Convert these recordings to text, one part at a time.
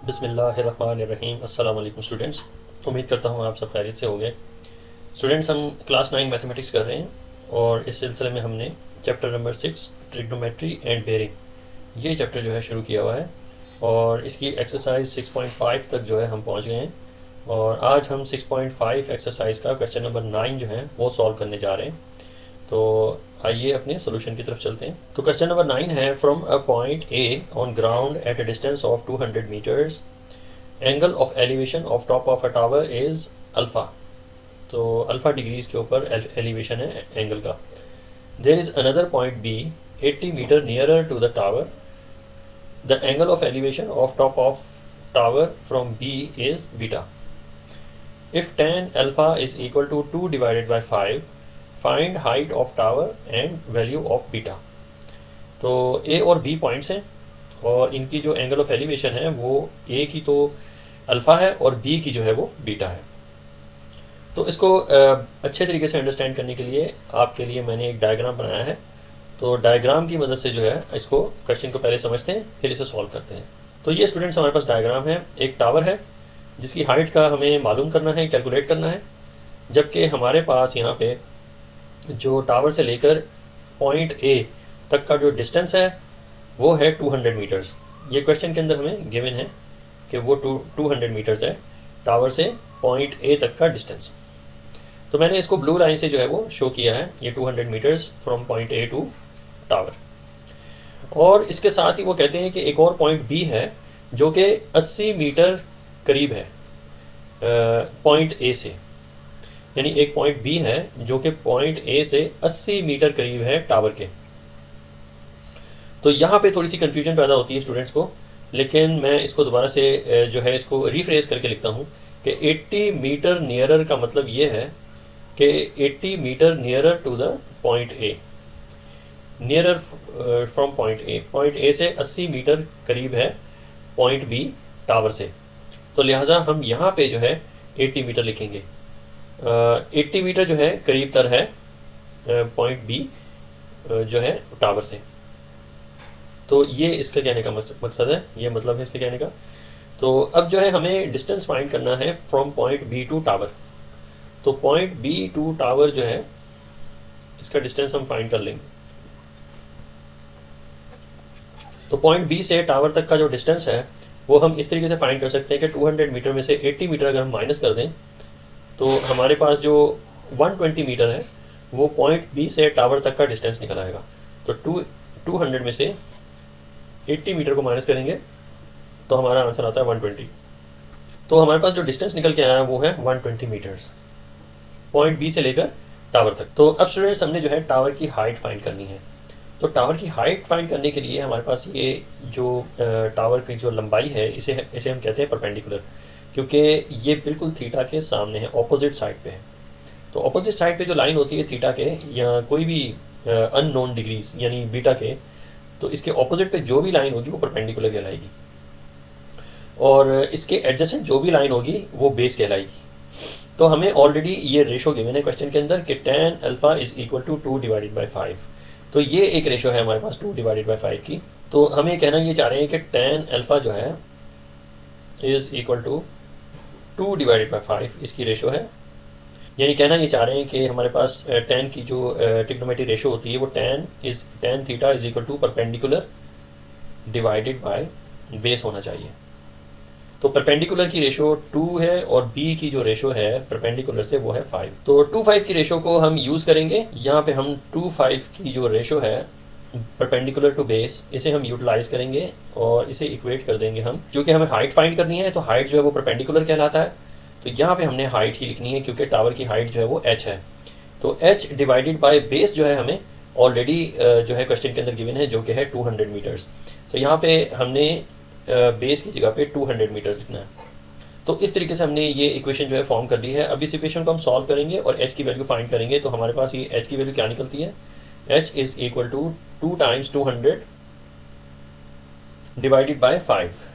बिस्मिल्लाहिर्रहमानिर्रहीम। अस्सलाम वालेकुम स्टूडेंट्स, उम्मीद करता हूँ आप सब खैरियत से होंगे। स्टूडेंट्स, हम क्लास 9 मैथमेटिक्स कर रहे हैं और इस सिलसिले में हमने chapter number 6 trigonometry and bearing ये चैप्टर जो है शुरू किया हुआ है और इसकी एक्सरसाइज 6.5 तक जो है हम पहुँच गए हैं और आज हम 6.5 एक्सरसाइज का क्वेश्चन नंबर 9 जो है वो सॉल्व करने जा रहे हैं। तो आइए अपने सोल्यूशन की तरफ चलते हैं। तो क्वेश्चन नंबर 9 है, from a point A on ground at a distance of 200 metres angle of elevation of top of a tower is alpha. तो अल्फ़ा डिग्रीज के ऊपर एलिवेशन है एंगल का। There is another point B 80 metre nearer to the tower, the angle of elevation of top of tower from B is beta. If tan alpha is equal to 2 divided by 5, find height of tower and value of beta. तो ए और B points हैं और इनकी जो angle of elevation है वो ए की तो अल्फ़ा है और बी की जो है वो बीटा है। तो इसको अच्छे तरीके से अंडरस्टैंड करने के लिए आपके लिए मैंने एक डायग्राम बनाया है। तो डायग्राम की मदद से जो है इसको क्वेश्चन को पहले समझते हैं फिर इसे सॉल्व करते हैं। तो ये स्टूडेंट्स हमारे पास डायग्राम है। एक टावर है जिसकी हाइट का हमें मालूम करना है, कैलकुलेट करना है, जबकि हमारे पास यहाँ पे जो टावर से लेकर पॉइंट ए तक का जो डिस्टेंस है वो है 200 मीटर्स। ये क्वेश्चन के अंदर हमें गिवन है कि वो 200 मीटर्स है टावर से पॉइंट ए तक का डिस्टेंस। तो मैंने इसको ब्लू लाइन से जो है वो शो किया है, ये 200 metres from point A to tower. और इसके साथ ही वो कहते हैं कि एक और पॉइंट बी है जो कि 80 मीटर करीब है पॉइंट ए से, यानी एक पॉइंट बी है जो कि पॉइंट ए से 80 मीटर करीब है टावर के। तो यहाँ पे थोड़ी सी कन्फ्यूजन पैदा होती है स्टूडेंट्स को, लेकिन मैं इसको दोबारा से जो है इसको रीफ्रेज करके लिखता हूँ कि 80 मीटर नियरर का मतलब ये है कि 80 metre nearer to the point A, nearer from point A से 80 मीटर करीब है पॉइंट बी टावर से। तो लिहाजा हम यहाँ पे जो है 80 मीटर लिखेंगे। 80 मीटर जो है करीब तर है पॉइंट बी जो है टावर से। तो ये इसका कहने का मकसद है, ये मतलब है इसके कहने का। तो अब जो है हमें डिस्टेंस फाइंड करना है from point B to tower. तो पॉइंट बी टू टावर जो है इसका डिस्टेंस हम फाइंड कर लेंगे। तो पॉइंट बी से टावर तक का जो डिस्टेंस है वो हम इस तरीके से फाइंड कर सकते हैं कि 200 मीटर में से 80 मीटर अगर हम माइनस कर दें तो हमारे पास जो 120 मीटर है वो पॉइंट बी से टावर तक का डिस्टेंस निकल आएगा। तो 200 में से 80 मीटर को माइनस करेंगे तो हमारा आंसर आता है 120। तो हमारे पास जो डिस्टेंस निकल के आया वो है 120 मीटर्स पॉइंट बी से लेकर टावर तक। तो अब स्टूडेंट्स हमने जो है टावर की हाइट फाइंड करनी है। तो टावर की हाइट फाइंड करने के लिए हमारे पास ये जो टावर की जो लंबाई है इसे हम कहते हैं परपेंडिकुलर, क्योंकि ये बिल्कुल थीटा के सामने है, ऑपोजिट साइड पे है। तो ऑपोजिट साइड पे जो लाइन होती है थीटा के या कोई भी अननोन डिग्रीज यानी बीटा के, तो इसके ऑपोजिट पे जो भी लाइन होगी वो परपेंडिकुलर कहलाएगी और इसके एडजेसेंट जो भी लाइन होगी वो बेस कहलाएगी। तो हमें ऑलरेडी ये रेशो गिवन है क्वेश्चन के अंदर कि tan alpha is equal to 2 divided by 5। तो ये एक रेशो है हमारे पास 2 डिवाइडेड बाई 5 की। तो हमें कहना ये चाह रहे हैं कि tan अल्फ़ा जो है is equal to 2 divided by 5 इसकी रेशो है। यानी कहना ये चाह रहे हैं कि हमारे पास tan की जो ट्रिग्नोमेट्री रेशो होती है वो tan theta is equal to perpendicular divided by base होना चाहिए। तो परपेंडिकुलर की रेशो 2 है और बी की जो रेशो है परपेंडिकुलर से वो है 5। तो 2-5 की रेशो को हम यूज़ करेंगे। यहाँ पे हम 2-5 की जो रेशो है परपेंडिकुलर टू बेस इसे हम यूटिलाइज करेंगे और इसे इक्वेट कर देंगे हम, क्योंकि हमें हाइट फाइंड करनी है। तो हाइट जो है वो परपेंडिकुलर कहलाता है। तो यहाँ पे हमने हाइट ही लिखनी है क्योंकि टावर की हाइट जो है वो h है। तो h डिवाइडेड बाय बेस जो है हमें ऑलरेडी जो है क्वेश्चन के अंदर गिवन है जो कि है 200 मीटर्स। तो यहाँ पे हमने बेस की जगह पे 200 मीटर्स लिखना है। तो इस तरीके से हमने ये इक्वेशन जो है फॉर्म कर ली है। अब इस इक्वेशन को हम सॉल्व करेंगे और h की वैल्यू फाइंड करेंगे। तो हमारे पास ये h की वैल्यू क्या निकलती है, h is equal to 2 times 200 divided by 5।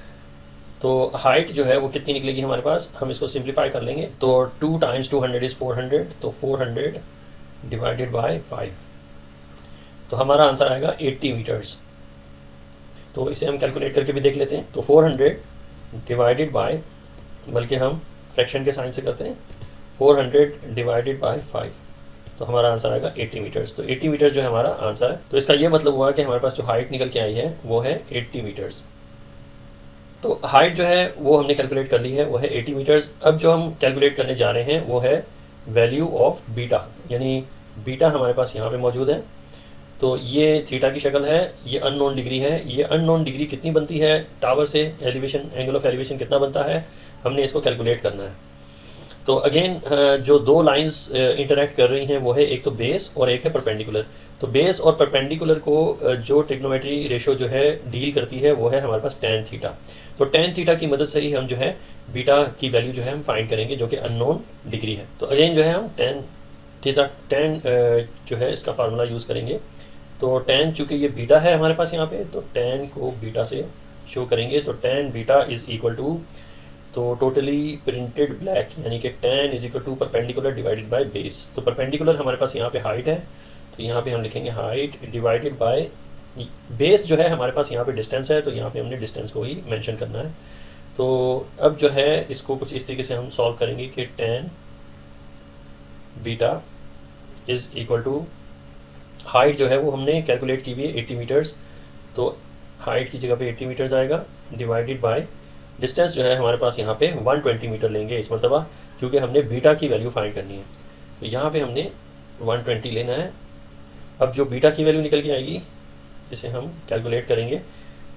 तो हाइट जो है वो कितनी निकलेगी हमारे पास, हम इसको सिंप्लीफाई कर लेंगे। तो 2 टाइम्स 200 इज 400, तो 400 डिवाइडेड बाय 5, तो हमारा आंसर आएगा 80 मीटर्स। तो इसे हम कैलकुलेट करके भी देख लेते हैं। तो 400 डिवाइडेड बाय, बल्कि हम फ्रैक्शन के साइन से करते हैं, 400 डिवाइडेड बाय 5, तो हमारा आंसर आएगा 80 मीटर्स। तो 80 मीटर्स जो है हमारा आंसर है। तो इसका ये मतलब हुआ कि हमारे पास जो हाइट निकल के आई है वो है 80 मीटर्स। तो हाइट जो है वो हमने कैलकुलेट कर ली है, वो है 80 मीटर्स। अब जो हम कैलकुलेट करने जा रहे हैं वो है वैल्यू ऑफ बीटा, यानी बीटा हमारे पास यहाँ पे मौजूद है। तो ये थीटा की शक्ल है, ये अननोन डिग्री है। ये अननोन डिग्री कितनी बनती है टावर से, एलिवेशन, एंगल ऑफ एलिवेशन कितना बनता है, हमने इसको कैलकुलेट करना है। तो अगेन जो दो लाइंस इंटरेक्ट कर रही हैं वो है एक तो बेस और एक है परपेंडिकुलर। तो बेस और परपेंडिकुलर को जो ट्रिग्नोमेट्री रेशो जो है डील करती है वो है हमारे पास tan थीटा। तो tan थीटा की मदद से ही हम जो है बीटा की वैल्यू जो है हम फाइंड करेंगे, जो कि अननोन डिग्री है। तो अगेन जो है हम tan थीटा, tan जो है इसका फार्मूला यूज़ करेंगे। तो tan चूँकि ये बीटा है हमारे पास यहाँ पे, तो tan को बीटा से शो करेंगे। तो tan beta is equal to, तो टोटली प्रिंटेड ब्लैक, यानी कि tan is equal to perpendicular divided by base. तो परपेंडिकुलर हमारे पास यहाँ पे हाइट है, तो यहाँ पे हम लिखेंगे हाइट डिवाइडेड बाय बेस जो है हमारे पास यहाँ पे डिस्टेंस है, तो यहाँ पे हमने डिस्टेंस को ही मेंशन करना है। तो अब जो है इसको कुछ इस तरीके से हम सॉल्व करेंगे कि tan beta is equal to, height जो है वो हमने कैलकुलेट की हुई है 80 मीटर्स, तो हाइट की जगह पे 80 मीटर्स आएगा, डिवाइडेड बाय डिस्टेंस जो है हमारे पास यहाँ पे 120 मीटर लेंगे इस मरतबा, क्योंकि हमने बीटा की वैल्यू फाइंड करनी है। तो यहाँ पे हमने 120 लेना है। अब जो बीटा की वैल्यू निकल के आएगी इसे हम कैलकुलेट करेंगे।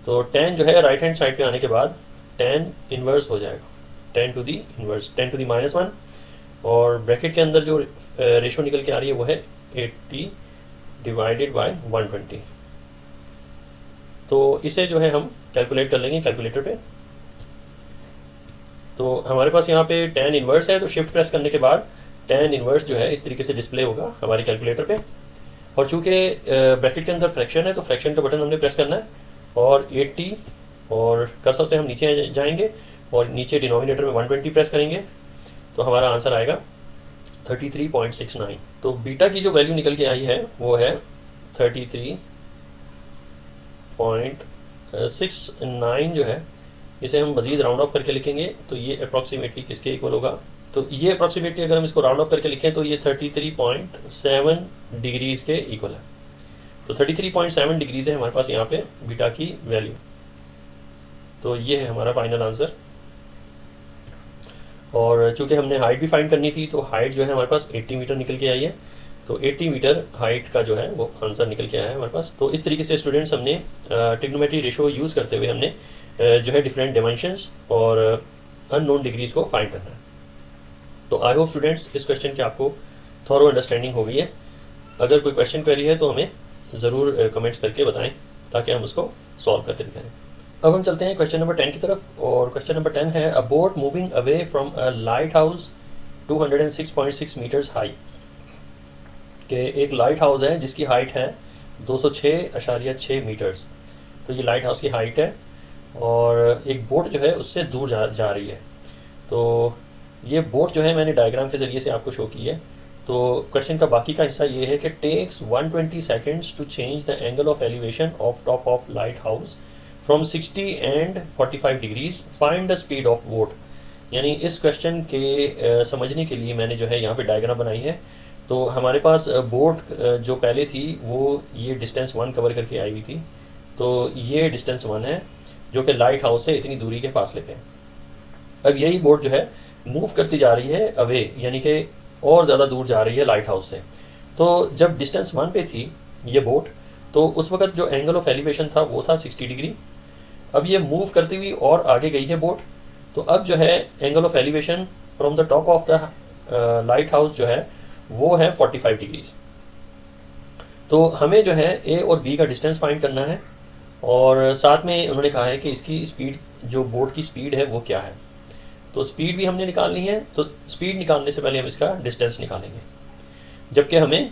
तो tan जो है राइट हैंड साइड पे आने के बाद tan इन्वर्स हो जाएगा, tan to the inverse, tan to the -1, और ब्रैकेट के अंदर जो रेशो निकल के आ रही है वो है 80 डिवाइडेड बाय 120। तो इसे जो है हम कैलकुलेट कर लेंगे कैलकुलेटर पे। तो हमारे पास यहाँ पे tan इन्वर्स है, तो शिफ्ट प्रेस करने के बाद tan इन्वर्स जो है इस तरीके से डिस्प्ले होगा हमारी कैलकुलेटर पे। और चूँकि ब्रैकेट के अंदर फ्रैक्शन है, तो फ्रैक्शन का बटन हमने प्रेस करना है, और 80 और कर्सर से हम नीचे जाएंगे और नीचे डिनोमिनेटर में 120 प्रेस करेंगे, तो हमारा आंसर आएगा 33.69। तो बीटा की जो वैल्यू निकल के आई है वो है 33.69 जो है, इसे हम मज़ीद राउंड ऑफ करके लिखेंगे तो ये अप्रॉक्सीमेटली किसके इक्वल होगा। तो ये अप्रॉक्सीमेटली अगर हम इसको राउंड ऑफ करके लिखें तो ये 33.7 डिग्रीज़ के इक्वल है। तो 33.7 डिग्रीज़ है हमारे पास यहाँ पे बीटा की वैल्यू। तो ये है हमारा फाइनल आंसर। और चूँकि हमने हाइट भी फाइंड करनी थी, तो हाइट जो है हमारे पास 80 मीटर निकल के आई है। तो 80 मीटर हाइट का जो है वो आंसर निकल के आया है हमारे पास। तो इस तरीके से स्टूडेंट्स हमने ट्रिग्नोमेट्री रेशो यूज़ करते हुए हमने जो है डिफरेंट डायमेंशंस और अननोन डिग्रीज को फाइंड करना है। तो आई होप स्टूडेंट्स इस क्वेश्चन की आपको थॉरो अंडरस्टैंडिंग हो गई है। अगर कोई क्वेश्चन क्वेरी है तो हमें ज़रूर कमेंट्स करके बताएं ताकि हम उसको सॉल्व करके दिखाएं। अब हम चलते हैं क्वेश्चन नंबर 10 की तरफ, और क्वेश्चन नंबर 10 है, a boat moving away from a light house 206.6 metres high. के एक लाइट हाउस है जिसकी हाइट है 206.6 मीटर्स। तो ये लाइट हाउस की हाइट है, और एक बोट जो है उससे दूर जा रही है। तो ये बोट जो है मैंने डायग्राम के ज़रिए से आपको शो की है। तो क्वेश्चन का बाकी का हिस्सा ये है कि takes 120 seconds to change the angle of elevation of top of light house from 60 and 45 degrees, find the speed of boat. यानी इस क्वेश्चन के समझने के लिए मैंने जो है यहाँ पे डायग्राम बनाई है। तो हमारे पास बोट जो पहले थी वो ये डिस्टेंस 1 कवर करके आई हुई थी। तो ये डिस्टेंस 1 है जो कि लाइट हाउस से इतनी दूरी के फासले पे। अब यही बोट जो है मूव करती जा रही है अवे, यानी कि और ज़्यादा दूर जा रही है लाइट हाउस से। तो जब डिस्टेंस 1 पे थी ये बोट, तो उस वक्त जो एंगल ऑफ एलिवेशन था वो था 60 डिग्री। अब ये मूव करती हुई और आगे गई है बोट, तो अब जो है angle of elevation from the top of the light house जो है वो है 45 डिग्रीज। तो हमें जो है ए और बी का डिस्टेंस फाइंड करना है, और साथ में उन्होंने कहा है कि इसकी स्पीड, जो बोट की स्पीड है वो क्या है। तो स्पीड भी हमने निकालनी है। तो स्पीड निकालने से पहले हम इसका डिस्टेंस निकालेंगे, जबकि हमें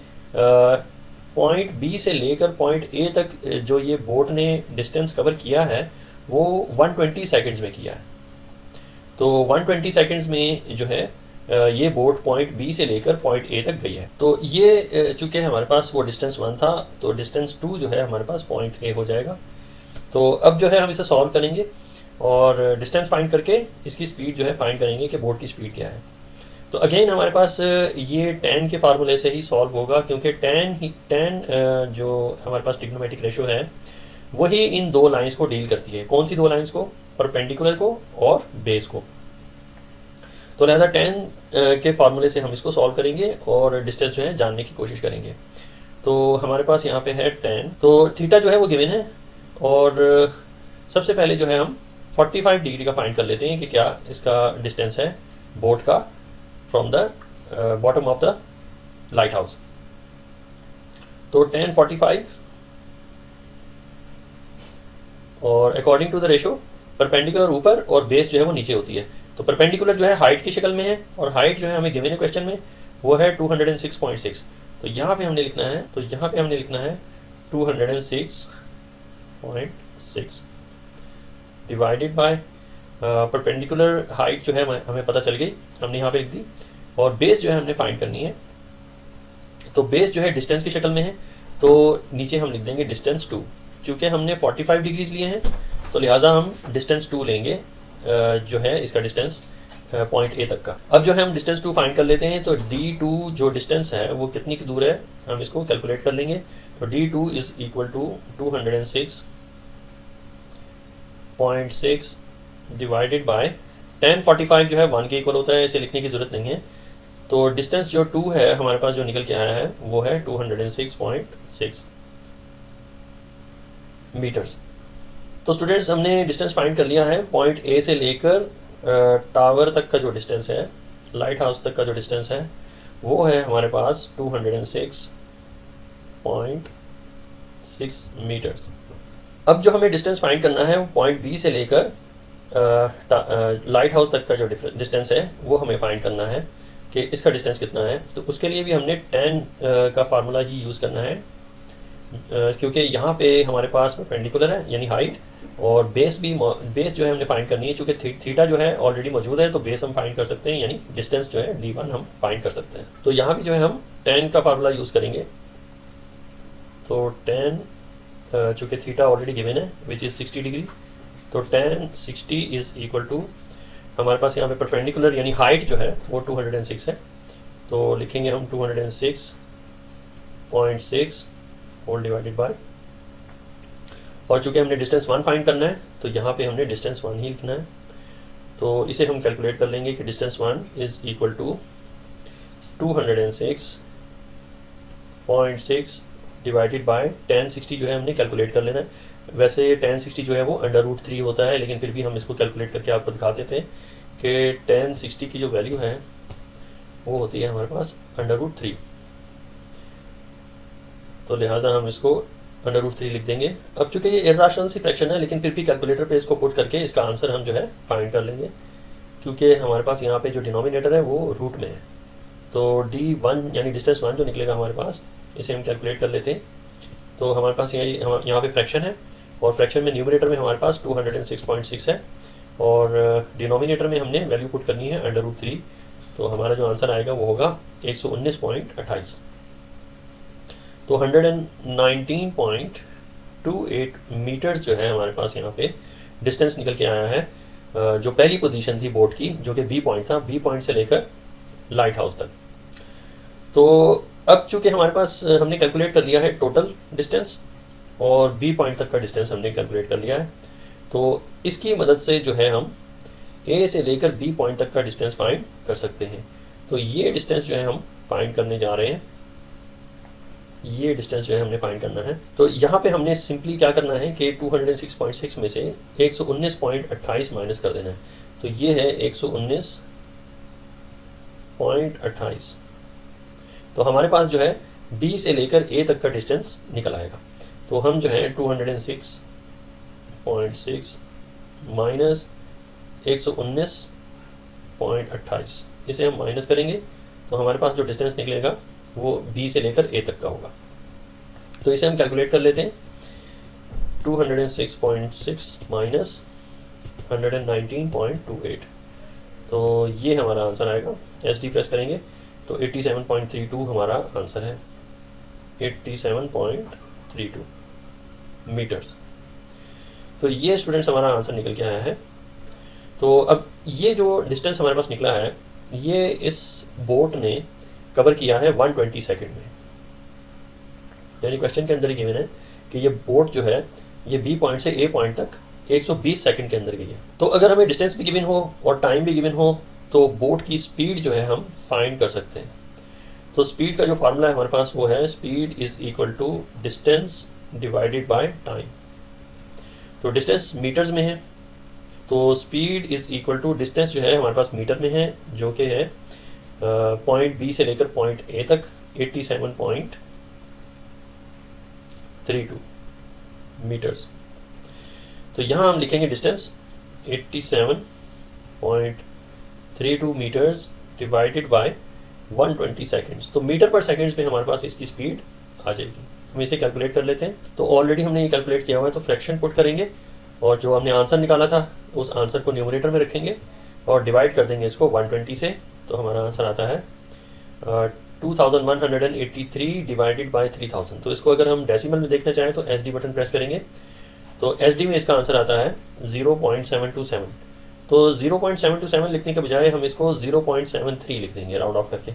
पॉइंट बी से लेकर पॉइंट ए तक जो ये बोट ने डिस्टेंस कवर किया है वो 120 सेकेंड्स में किया है। तो 120 सेकेंड्स में जो है ये बोट पॉइंट बी से लेकर पॉइंट ए तक गई है। तो ये चूँकि हमारे पास वो डिस्टेंस 1 था, तो डिस्टेंस 2 जो है हमारे पास पॉइंट ए हो जाएगा। तो अब जो है हम इसे सॉल्व करेंगे, और डिस्टेंस फाइंड करके इसकी स्पीड जो है फाइंड करेंगे कि बोट की स्पीड क्या है। तो अगेन हमारे पास ये tan के फार्मूले से ही सॉल्व होगा, क्योंकि tan जो हमारे पास ट्रिग्नोमेट्रिक रेशो है वही इन दो लाइंस को डील करती है। कौन सी दो लाइंस को? परपेंडिकुलर को और बेस को। तो लिहाजा tan के फार्मूले से हम इसको सॉल्व करेंगे और डिस्टेंस जो है जानने की कोशिश करेंगे। तो हमारे पास यहाँ पे है tan, तो थीटा जो है वो गिवन है, और सबसे पहले जो है हम 45 डिग्री का फाइंड कर लेते हैं कि क्या इसका डिस्टेंस है बोट का from the bottom of the light house. तो tan 45 और according to the ratio perpendicular ऊपर और बेस जो है वो नीचे होती है। तो परपेंडिकुलर जो है हाइट की शक्ल में है, और हाइट जो है हमें गिवन है क्वेश्चन में वो है 206.6। तो यहाँ पे हमने लिखना है 206.6 डिवाइडेड बाय परपेंडिकुलर हाइट जो है हमें पता चल गई, हमने यहाँ पे लिख दी, और बेस जो है हमने फाइंड करनी है। तो बेस जो है डिस्टेंस की शक्ल में है, तो नीचे हम लिख देंगे डिस्टेंस 2। चूँकि हमने 45 डिग्रीज लिए हैं तो लिहाजा हम डिस्टेंस 2 लेंगे, जो है इसका डिस्टेंस पॉइंट ए तक का। अब जो है हम डिस्टेंस 2 फाइंड कर लेते हैं। तो D2 जो डिस्टेंस है वो कितनी की दूर है हम इसको कैलकुलेट कर लेंगे। तो D2 is equal to 206.6 divided by tan 45 जो है 1 के इक्वल होता है, इसे लिखने की ज़रूरत नहीं है। तो डिस्टेंस जो 2 है हमारे पास जो निकल के आया है वो है 206.6 मीटर्स। तो स्टूडेंट्स हमने डिस्टेंस फाइंड कर लिया है। पॉइंट ए से लेकर टावर तक का जो डिस्टेंस है, लाइट हाउस तक का जो डिस्टेंस है वो है हमारे पास 206.6 मीटर्स। अब जो हमें डिस्टेंस फाइंड करना है वो पॉइंट बी से लेकर लाइट हाउस तक का जो डिस्टेंस है वो हमें फाइंड करना है कि इसका डिस्टेंस कितना है। तो उसके लिए भी हमने tan का फार्मूला ही यूज़ करना है, क्योंकि यहाँ पे हमारे पास परपेंडिकुलर है यानी हाइट, और बेस जो है हमने फाइंड करनी है। चूँकि थीटा जो है ऑलरेडी मौजूद है तो बेस हम फाइंड कर सकते हैं, यानी डिस्टेंस जो है D1 हम फाइंड कर सकते हैं। तो यहाँ भी जो है हम tan का फार्मूला यूज़ करेंगे। तो tan चूँकि थीटा ऑलरेडी गिवन है विच इज़ 60 डिग्री, तो tan 60 इज़ इक्वल टू हमारे पास यहाँ पे परपेंडिकुलर यानी हाइट जो है वो 206 है, तो लिखेंगे हम 206.6 होल डिवाइडेड बाय, और चूँकि हमने डिस्टेंस 1 फाइंड करना है तो यहाँ पे हमने डिस्टेंस 1 ही लिखना है। तो इसे हम कैलकुलेट कर लेंगे कि distance 1 is equal to 206.6 divided by tan 60 जो है हमने कैलकुलेट कर लेना है। वैसे tan 60 जो है वो √3 होता है, लेकिन फिर भी हम इसको कैलकुलेट करके आपको दिखाते थे कि tan 60 की जो वैल्यू है वो होती है हमारे पास √3। तो लिहाजा हम इसको √3 लिख देंगे। अब चूँकि ये इर्राशनल सी फ्रैक्शन है, लेकिन फिर भी कैलकुलेटर पे इसको पुट करके इसका आंसर हम जो है फाइंड कर लेंगे, क्योंकि हमारे पास यहाँ पे जो डिनोमिनेटर है वो रूट में है। तो D1 यानी डिस्टेंस 1 जो निकलेगा हमारे पास, इसे हम कैलकुलेट कर लेते हैं। तो हमारे पास यहाँ पे फ्रैक्शन है, और फ्रैक्शन में न्यूमरेटर में हमारे पास 206.6 है, और डिनोमिनेटर में हमने वैल्यू पुट करनी है √3। तो हमारा जो आंसर आएगा वो होगा 119.28। तो 119.28 मीटर्स जो है हमारे पास यहाँ पे डिस्टेंस निकल के आया है, जो पहली पोजीशन थी बोट की, जो कि बी पॉइंट था, बी पॉइंट से लेकर लाइट हाउस तक। तो अब चूँकि हमारे पास हमने कैलकुलेट कर लिया है टोटल डिस्टेंस, और बी पॉइंट तक का डिस्टेंस हमने कैलकुलेट कर लिया है, तो इसकी मदद से जो है हम ए से लेकर बी पॉइंट तक का डिस्टेंस फाइंड कर सकते हैं। तो ये डिस्टेंस जो है हम फाइंड करने जा रहे हैं, ये डिस्टेंस जो है हमने फाइंड करना है। तो यहाँ पे हमने सिंपली क्या करना है कि 206.6 में से 119.28 माइनस कर देना है। तो ये है 119.28। तो हमारे पास जो है B से लेकर A तक का डिस्टेंस निकल आएगा। तो हम जो है 206.6 माइनस 119.28, इसे हम माइनस करेंगे तो हमारे पास जो डिस्टेंस निकलेगा वो B से लेकर A तक का होगा। तो इसे हम कैलकुलेट कर लेते हैं। 206.6 माइनस 119.28, तो ये हमारा आंसर आएगा। SD प्रेस करेंगे तो 87.32 हमारा आंसर है, 87.32 मीटर्स। तो ये स्टूडेंट्स हमारा आंसर निकल के आया है। तो अब ये जो डिस्टेंस हमारे पास निकला है, ये इस बोट ने कवर किया है 120 सेकंड में। यानी क्वेश्चन के अंदर ही गिवन है कि ये बोट जो है ये बी पॉइंट से ए पॉइंट तक 120 सेकंड के अंदर गई है। तो अगर हमें डिस्टेंस भी गिवन हो और टाइम भी गिवन हो तो बोट की स्पीड जो है हम फाइंड कर सकते हैं। तो स्पीड का जो फार्मूला है हमारे पास वो है speed is equal to distance divided by time. तो डिस्टेंस मीटर्स में है, तो speed is equal to distance जो है हमारे पास मीटर में है, जो कि है पॉइंट बी से लेकर पॉइंट ए तक 87.32 मीटर्स। तो यहाँ हम लिखेंगे distance 87.32 metres divided by 120 seconds. तो मीटर पर सेकेंड्स में हमारे पास इसकी स्पीड आ जाएगी। हम इसे कैलकुलेट कर लेते हैं। तो ऑलरेडी हमने ये कैलकुलेट किया हुआ है, तो फ्रैक्शन पुट करेंगे और जो हमने आंसर निकाला था उस आंसर को न्यूमरेटर में रखेंगे और डिवाइड कर देंगे इसको 120 से। तो हमारा आंसर आता है 2183 डिवाइडेड बाय 3000। तो इसको अगर हम डेसिमल में देखना चाहें तो SD बटन प्रेस करेंगे, तो SD में इसका आंसर आता है 0.727। तो 0.727 लिखने के बजाय हम इसको 0.73 लिख देंगे राउंड ऑफ करके।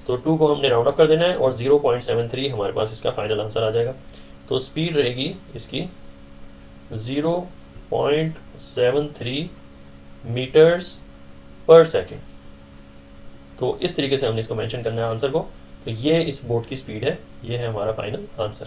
तो 2 को हमने राउंड ऑफ कर देना है और 0.73 हमारे पास इसका फाइनल आंसर आ जाएगा। तो स्पीड रहेगी इसकी 0.73 मीटर्स पर सेकेंड। तो इस तरीके से हमने इसको मेंशन करना है आंसर को। तो ये इस बोट की स्पीड है, ये है हमारा फाइनल आंसर।